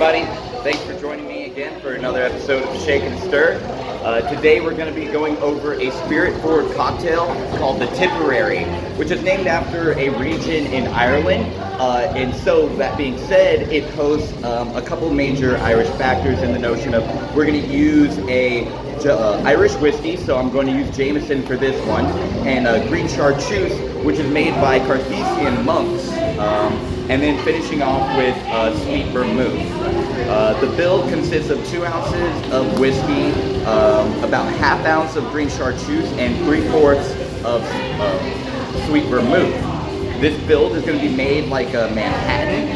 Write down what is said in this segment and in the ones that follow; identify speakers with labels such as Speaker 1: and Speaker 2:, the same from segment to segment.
Speaker 1: everybody. Thanks for joining me again for another episode of Shake and Stir. Today we're going to be going over a spirit-forward cocktail called the Tipperary, which is named after a region in Ireland. And so that being said, it hosts a couple major Irish factors in the notion of we're going to use a Irish whiskey, so I'm going to use Jameson for this one, and green chartreuse, which is made by Carthusian monks, and then finishing off with sweet vermouth. The build consists of 2 ounces of whiskey, about ½ ounce of green chartreuse, and 3/4 of sweet vermouth. This build is going to be made like a Manhattan,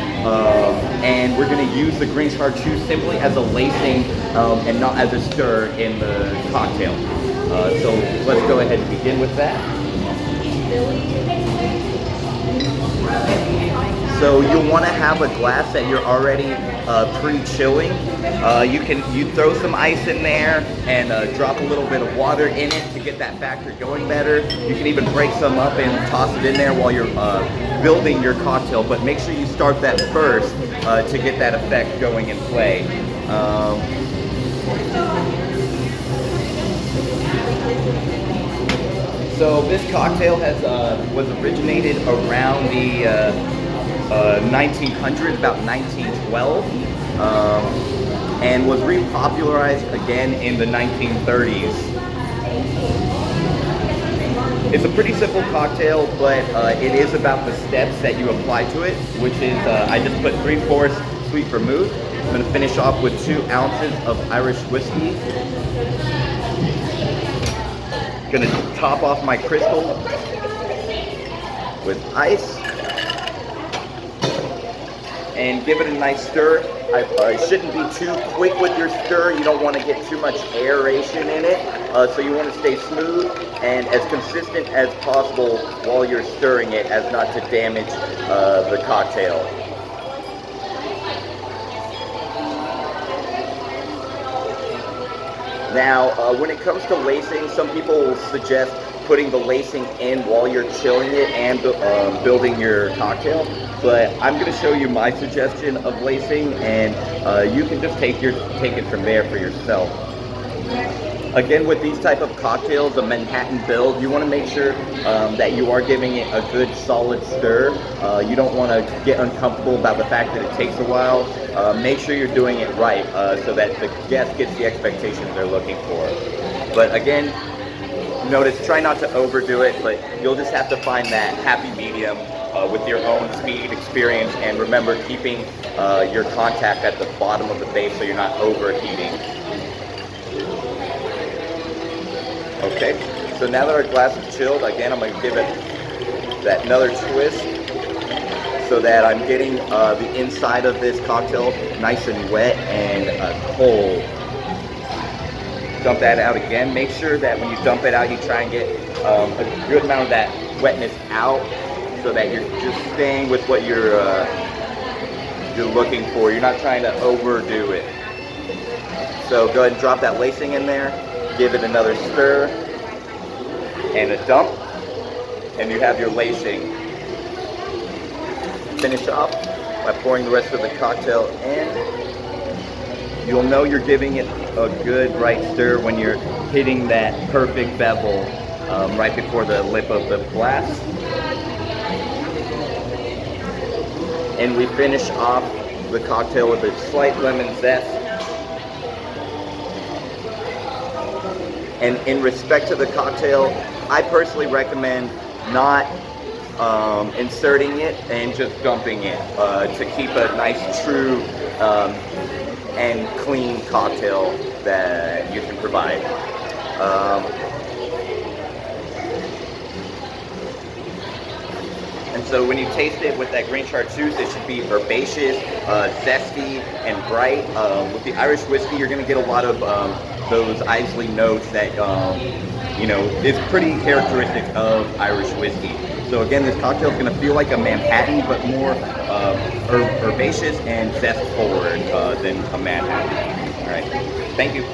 Speaker 1: and we're going to use the green chartreuse simply as a lacing and not as a stir in the cocktail. So let's go ahead and begin with that. So you'll want to have a glass that you're already pre-chilling. You throw some ice in there and drop a little bit of water in it to get that factor going better. You can even break some up and toss it in there while you're building your cocktail, but make sure you start that first to get that effect going in play. So this cocktail was originated around the 1900s, about 1912, and was repopularized again in the 1930s. It's a pretty simple cocktail, but it is about the steps that you apply to it, which is I just put 3/4 sweet vermouth. I'm going to finish off with 2 ounces of Irish whiskey. Going to top off my crystal with ice and give it a nice stir. I shouldn't be too quick with your stir. You don't want to get too much aeration in it, so you want to stay smooth and as consistent as possible while you're stirring it, as not to damage the cocktail. Now, when it comes to lacing, some people will suggest putting the lacing in while you're chilling it and building your cocktail. But I'm going to show you my suggestion of lacing, and you can just take it from there for yourself. Again, with these type of cocktails, a Manhattan build, you want to make sure that you are giving it a good solid stir. You don't want to get uncomfortable about the fact that it takes a while. Make sure you're doing it right so that the guest gets the expectations they're looking for. But again, notice, try not to overdo it, but you'll just have to find that happy medium with your own speed, experience, and remember keeping your contact at the bottom of the base so you're not overheating. Okay, so now that our glass is chilled, again, I'm going to give it that another twist so that I'm getting the inside of this cocktail nice and wet and cold. Dump that out again. Make sure that when you dump it out, you try and get a good amount of that wetness out so that you're just staying with what you're looking for. You're not trying to overdo it. So go ahead and drop that lacing in there. Give it another stir and a dump, and you have your lacing. Finish off by pouring the rest of the cocktail in. You'll know you're giving it a good right stir when you're hitting that perfect bevel right before the lip of the glass. And we finish off the cocktail with a slight lemon zest. And in respect to the cocktail, I personally recommend not inserting it and just dumping it to keep a nice, true, and clean cocktail that you can provide. And so when you taste it with that green chartreuse, it should be herbaceous, zesty, and bright. With the Irish whiskey, you're going to get a lot of those isley notes that, is pretty characteristic of Irish whiskey. So again, this cocktail is going to feel like a Manhattan, but more herbaceous and zest forward than a Manhattan. All right, thank you.